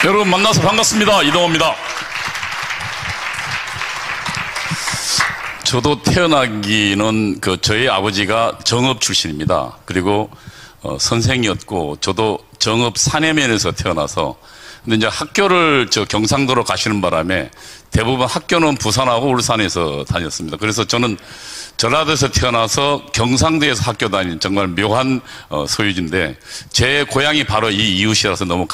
여러분 만나서 반갑습니다. 이동호입니다. 저도 태어나기는 저희 아버지가 정읍 출신입니다. 그리고 선생이었고 저도 정읍 사내면에서 태어나서 근데 이제 학교를 경상도로 가시는 바람에 대부분 학교는 부산하고 울산에서 다녔습니다. 그래서 저는 전라도에서 태어나서 경상도에서 학교 다니는 정말 묘한 소유지인데 제 고향이 바로 이 이웃이라서 너무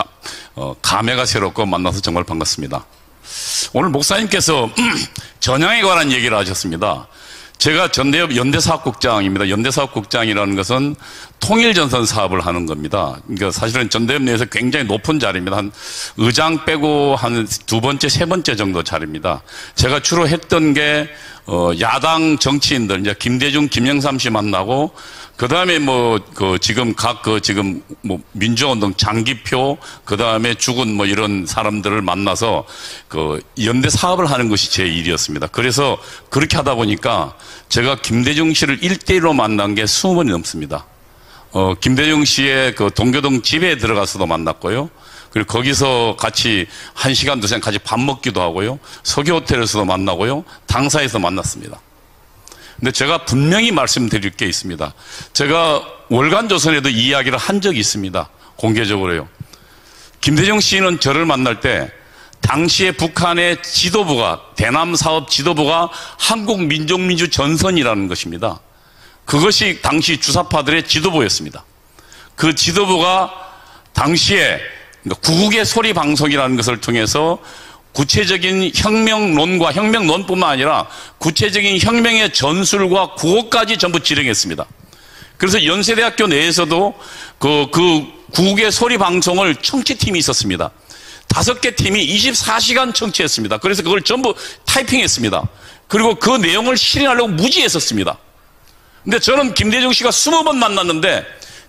감회가 새롭고 만나서 정말 반갑습니다. 오늘 목사님께서 전향에 관한 얘기를 하셨습니다. 제가 전대협 연대사업국장입니다. 연대사업국장이라는 것은 통일전선 사업을 하는 겁니다. 그러니까 사실은 전대협 내에서 굉장히 높은 자리입니다. 한 의장 빼고 한 두 번째, 세 번째 정도 자리입니다. 제가 주로 했던 게 야당 정치인들, 이제 김대중, 김영삼 씨 만나고 그 다음에 지금 민주운동 장기표, 그 다음에 죽은 이런 사람들을 만나서 연대 사업을 하는 것이 제 일이었습니다. 그래서 그렇게 하다 보니까 제가 김대중 씨를 1대1로 만난 게 20번이 넘습니다. 김대중 씨의 동교동 집에 들어가서도 만났고요. 그리고 거기서 같이 1시간, 2시간 같이 밥 먹기도 하고요. 서귀호텔에서도 만나고요. 당사에서 만났습니다. 근데 제가 분명히 말씀드릴 게 있습니다. 제가 월간조선에도 이 이야기를 한 적이 있습니다. 공개적으로요. 김대중 씨는 저를 만날 때 당시에 북한의 지도부가, 대남사업 지도부가 한국민족민주전선이라는 것입니다. 그것이 당시 주사파들의 지도부였습니다. 그 지도부가 당시에 구국의 소리 방송이라는 것을 통해서 구체적인 혁명론과 혁명론뿐만 아니라 구체적인 혁명의 전술과 구호까지 전부 지령했습니다. 그래서 연세대학교 내에서도 그 구국의 소리 방송을 청취팀이 있었습니다. 5개 팀이 24시간 청취했습니다. 그래서 그걸 전부 타이핑했습니다. 그리고 그 내용을 실행하려고 무지했었습니다. 근데 저는 김대중 씨가 20번 만났는데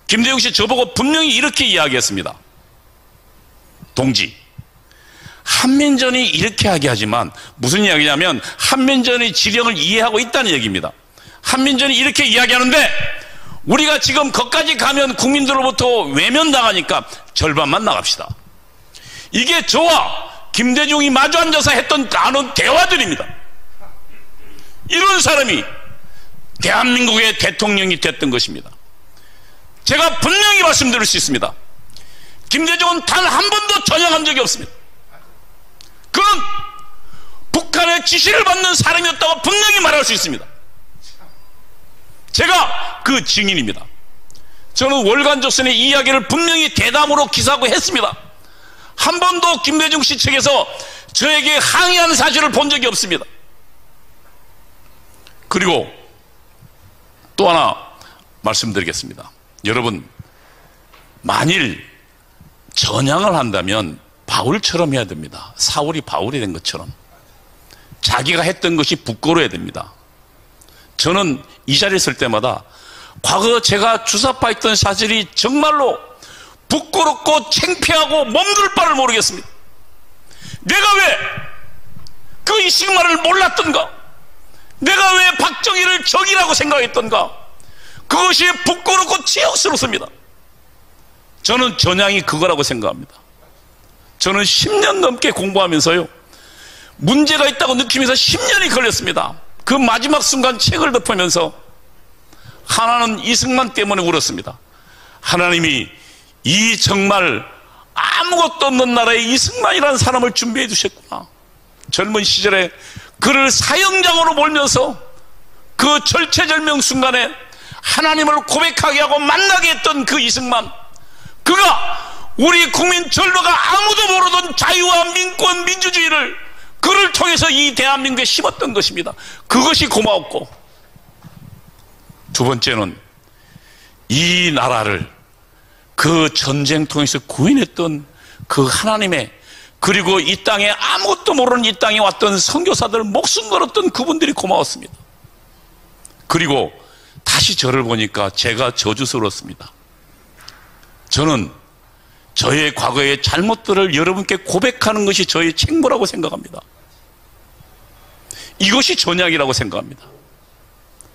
김대중 씨 저보고 분명히 이렇게 이야기했습니다. 동지, 한민전이 이렇게 하게 하지만 무슨 이야기냐면 한민전의 지령을 이해하고 있다는 얘기입니다. 한민전이 이렇게 이야기하는데 우리가 지금 거기까지 가면 국민들로부터 외면당하니까 절반만 나갑시다. 이게 저와 김대중이 마주 앉아서 했던 나눈 대화들입니다. 이런 사람이 대한민국의 대통령이 됐던 것입니다. 제가 분명히 말씀드릴 수 있습니다. 김대중은 단 한 번도 전향한 적이 없습니다. 그는 북한의 지시를 받는 사람이었다고 분명히 말할 수 있습니다. 제가 그 증인입니다. 저는 월간조선의 이야기를 분명히 대담으로 기사하고 했습니다. 한 번도 김대중 씨 측에서 저에게 항의하는 사실을 본 적이 없습니다. 그리고 또 하나 말씀드리겠습니다. 여러분, 만일 전향을 한다면 바울처럼 해야 됩니다. 사울이 바울이 된 것처럼 자기가 했던 것이 부끄러워야 됩니다. 저는 이 자리에 있을 때마다 과거 제가 주사파했던 사실이 정말로 부끄럽고 창피하고 몸둘 바를 모르겠습니다. 내가 왜 그 이승만을 몰랐던가? 내가 왜 박정희를 적이라고 생각했던가? 그것이 부끄럽고 치욕스럽습니다. 저는 전향이 그거라고 생각합니다. 저는 10년 넘게 공부하면서요, 문제가 있다고 느끼면서 10년이 걸렸습니다. 그 마지막 순간 책을 덮으면서 하나는 이승만 때문에 울었습니다. 하나님이 이 정말 아무것도 없는 나라에 이승만이라는 사람을 준비해 두셨구나. 젊은 시절에 그를 사형장으로 몰면서 그 절체절명 순간에 하나님을 고백하게 하고 만나게 했던 그 이승만, 그가 우리 국민 절로가 아무도 모르던 자유와 민권, 민주주의를 그를 통해서 이 대한민국에 심었던 것입니다. 그것이 고마웠고, 두 번째는 이 나라를 그 전쟁 통해서 구인했던 그 하나님의, 그리고 이 땅에 아무것도 모르는 이 땅에 왔던 선교사들 목숨 걸었던 그분들이 고마웠습니다. 그리고 다시 저를 보니까 제가 저주스러웠습니다. 저는 저의 과거의 잘못들을 여러분께 고백하는 것이 저의 책무라고 생각합니다. 이것이 전향이라고 생각합니다.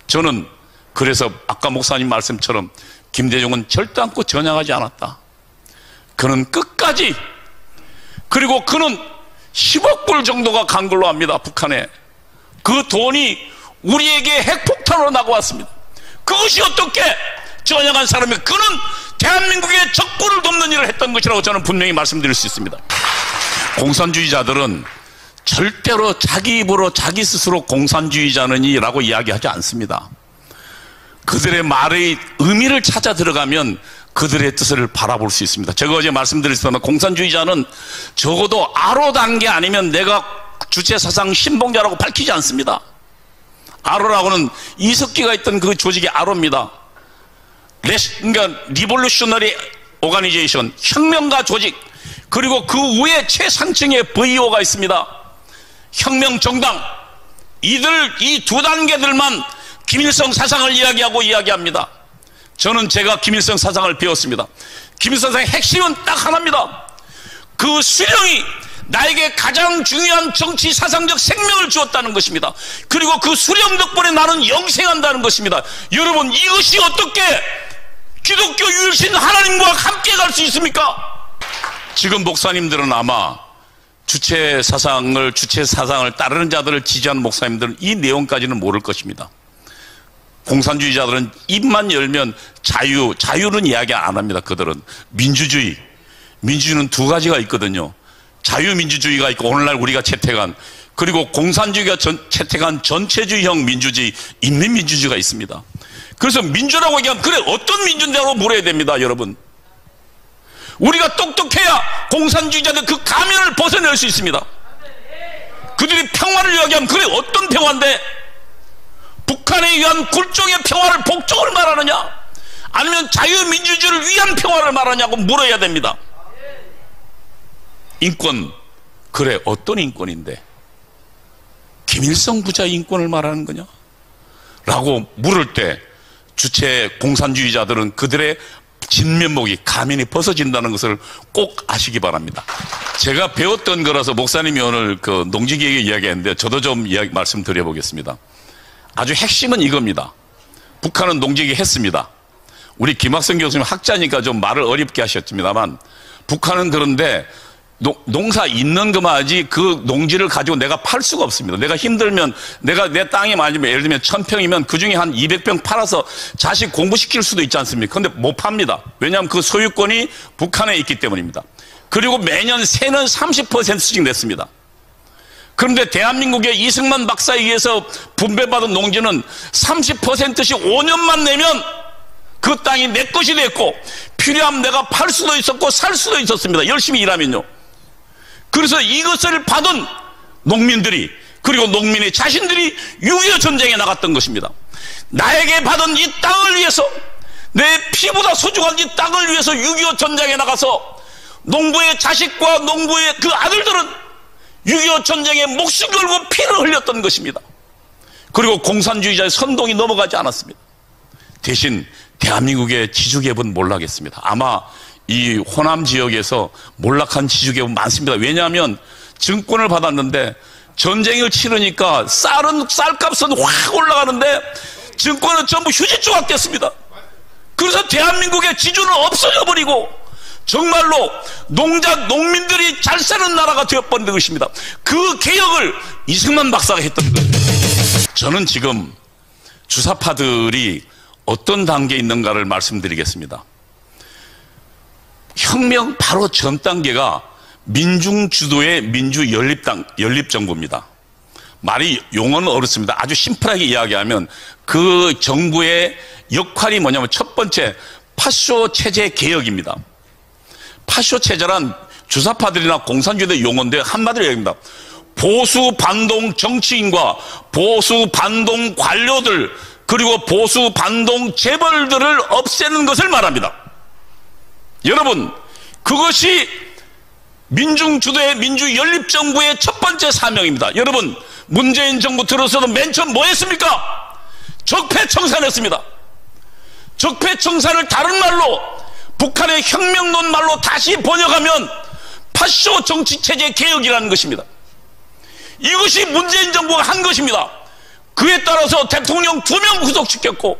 저는 그래서 아까 목사님 말씀처럼 김대중은 절대 않고 전향하지 않았다. 그는 끝까지, 그리고 그는 10억 불 정도가 간 걸로 압니다. 북한에. 그 돈이 우리에게 핵폭탄으로 나가왔습니다. 그것이 어떻게 전향한 사람이, 그는 대한민국의 적군을 돕는 일을 했던 것이라고 저는 분명히 말씀드릴 수 있습니다. 공산주의자들은 절대로 자기 입으로 자기 스스로 공산주의자는이라고 이야기하지 않습니다. 그들의 말의 의미를 찾아 들어가면 그들의 뜻을 바라볼 수 있습니다. 제가 어제 말씀드렸지만 공산주의자는 적어도 아로 단계 아니면 내가 주체사상 신봉자라고 밝히지 않습니다. 아로라고는 이석기가 있던 그 조직이 아로입니다. 그러니까 리볼루셔너리 오가니제이션, 혁명가 조직, 그리고 그 위에 최상층의 VO가 있습니다. 혁명정당. 이 두 단계들만 김일성 사상을 이야기합니다. 저는 제가 김일성 사상을 배웠습니다. 김일성 사상의 핵심은 딱 하나입니다. 그 수령이 나에게 가장 중요한 정치 사상적 생명을 주었다는 것입니다. 그리고 그 수령 덕분에 나는 영생한다는 것입니다. 여러분, 이것이 어떻게 기독교 유일신 하나님과 함께 갈 수 있습니까? 지금 목사님들은 아마 주체 사상을 따르는 자들을 지지하는 목사님들은 이 내용까지는 모를 것입니다. 공산주의자들은 입만 열면 자유는 이야기 안 합니다. 그들은 민주주의는 두 가지가 있거든요. 자유민주주의가 있고 오늘날 우리가 채택한, 그리고 공산주의가 채택한 전체주의형 민주주의, 인민민주주의가 있습니다. 그래서 민주라고 얘기하면 그래 어떤 민주인데라고 물어야 됩니다. 여러분, 우리가 똑똑해야 공산주의자들 그 가면을 벗어낼 수 있습니다. 그들이 평화를 이야기하면 그래 어떤 평화인데, 북한에 의한 굴종의 평화를 복종을 말하느냐, 아니면 자유민주주의를 위한 평화를 말하냐고 물어야 됩니다. 인권, 그래 어떤 인권인데 김일성 부자의 인권을 말하는 거냐? 라고 물을 때 주체 공산주의자들은 그들의 진면목이, 가면이 벗어진다는 것을 꼭 아시기 바랍니다. 제가 배웠던 거라서 목사님이 오늘 그 농지기획에 이야기했는데 저도 좀 말씀드려 보겠습니다. 아주 핵심은 이겁니다. 북한은 농지기획 했습니다. 우리 김학성 교수님 학자니까 좀 말을 어렵게 하셨습니다만, 북한은 그런데 농사 있는 것만 하지 그 농지를 가지고 내가 팔 수가 없습니다. 내가 힘들면, 내가 내 땅이 많으면 예를 들면 1000평이면 그 중에 한 200평 팔아서 자식 공부시킬 수도 있지 않습니까? 근데 못 팝니다. 왜냐하면 그 소유권이 북한에 있기 때문입니다. 그리고 매년 세는 30%씩 냈습니다. 그런데 대한민국의 이승만 박사에 의해서 분배받은 농지는 30%씩 5년만 내면 그 땅이 내 것이 됐고, 필요하면 내가 팔 수도 있었고 살 수도 있었습니다. 열심히 일하면요. 그래서 이것을 받은 농민들이, 그리고 농민의 자신들이 6.25 전쟁에 나갔던 것입니다. 나에게 받은 이 땅을 위해서, 내 피보다 소중한 이 땅을 위해서 6.25 전쟁에 나가서 농부의 자식과 농부의 그 아들들은 6.25 전쟁에 목숨 걸고 피를 흘렸던 것입니다. 그리고 공산주의자의 선동이 넘어가지 않았습니다. 대신 대한민국의 지주계급은 몰락했습니다. 아마 이 호남 지역에서 몰락한 지주계급 많습니다. 왜냐하면 증권을 받았는데 전쟁을 치르니까 쌀값은 확 올라가는데 증권은 전부 휴지 조각 됐습니다. 그래서 대한민국의 지주는 없어져 버리고 정말로 농민들이 잘 사는 나라가 되어버린 것입니다. 그 개혁을 이승만 박사가 했던 거예요. 저는 지금 주사파들이 어떤 단계에 있는가를 말씀드리겠습니다. 혁명 바로 전 단계가 민중주도의 민주연립정부입니다. 말이 용어는 어렵습니다. 아주 심플하게 이야기하면 그 정부의 역할이 뭐냐면 첫 번째 파쇼 체제 개혁입니다. 파쇼 체제란 주사파들이나 공산주의의 용어인데 한마디로 얘기합니다. 보수 반동 정치인과 보수 반동 관료들, 그리고 보수 반동 재벌들을 없애는 것을 말합니다. 여러분, 그것이 민중주도의 민주연립정부의 첫 번째 사명입니다. 여러분, 문재인 정부 들어서도 맨 처음 뭐 했습니까? 적폐청산했습니다. 적폐청산을 다른 말로, 북한의 혁명론 말로 다시 번역하면 파쇼 정치체제 개혁이라는 것입니다. 이것이 문재인 정부가 한 것입니다. 그에 따라서 대통령 2명 구속시켰고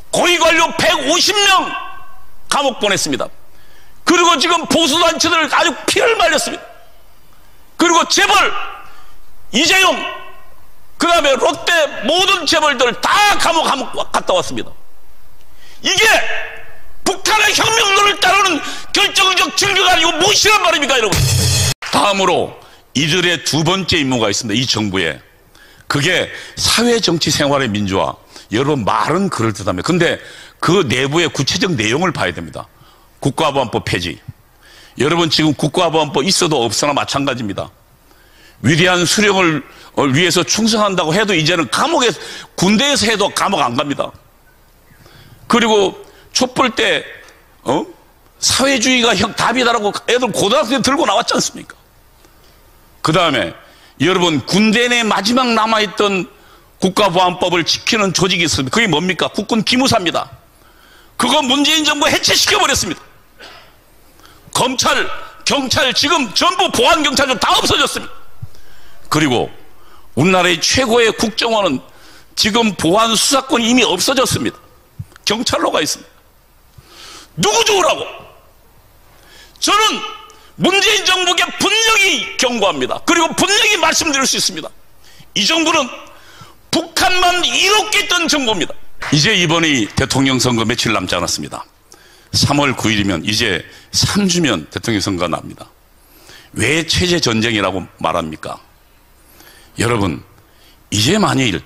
고위관료 150명 감옥 보냈습니다. 그리고 지금 보수단체들 아주 피를 말렸습니다. 그리고 재벌, 이재용, 그 다음에 롯데 모든 재벌들 다 감옥 갔다 왔습니다. 이게 북한의 혁명론을 따르는 결정적 증거가 아니고 무엇이란 말입니까, 여러분? 다음으로 이들의 두 번째 임무가 있습니다. 이 정부에. 그게 사회정치 생활의 민주화. 여러분 말은 그럴듯합니다. 근데 그 내부의 구체적 내용을 봐야 됩니다. 국가보안법 폐지. 여러분 지금 국가보안법 있어도 없으나 마찬가지입니다. 위대한 수령을 위해서 충성한다고 해도 이제는 감옥에, 군대에서 해도 감옥 안 갑니다. 그리고 촛불 때 사회주의가 답이다라고 애들 고등학생 들고 나왔지 않습니까? 그 다음에 여러분 군대 내 마지막 남아있던 국가보안법을 지키는 조직이 있습니다. 그게 뭡니까? 국군 기무사입니다. 그거 문재인 정부 해체시켜버렸습니다. 검찰, 경찰 지금 전부 보안경찰도 다 없어졌습니다. 그리고 우리나라의 최고의 국정원은 지금 보안 수사권이 이미 없어졌습니다. 경찰로 가 있습니다. 누구 좋으라고? 저는 문재인 정부에게 분명히 경고합니다. 그리고 분명히 말씀드릴 수 있습니다. 이 정부는 북한만 이롭게 했던 정부입니다. 이제 이번이 대통령 선거 며칠 남지 않았습니다. 3월 9일이면 이제 3주면 대통령 선거가 납니다. 왜 체제 전쟁이라고 말합니까? 여러분, 이제 만일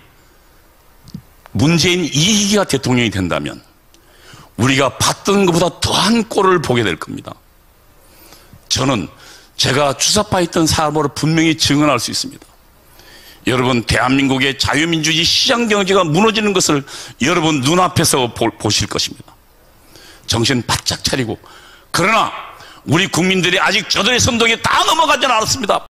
문재인 2기가 대통령이 된다면 우리가 봤던 것보다 더한 꼴을 보게 될 겁니다. 저는 제가 주사파했던 사람으로 분명히 증언할 수 있습니다. 여러분, 대한민국의 자유민주주의 시장경제가 무너지는 것을 여러분 눈앞에서 보실 것입니다. 정신 바짝 차리고, 그러나 우리 국민들이 아직 저들의 선동에 다 넘어가지는 않았습니다.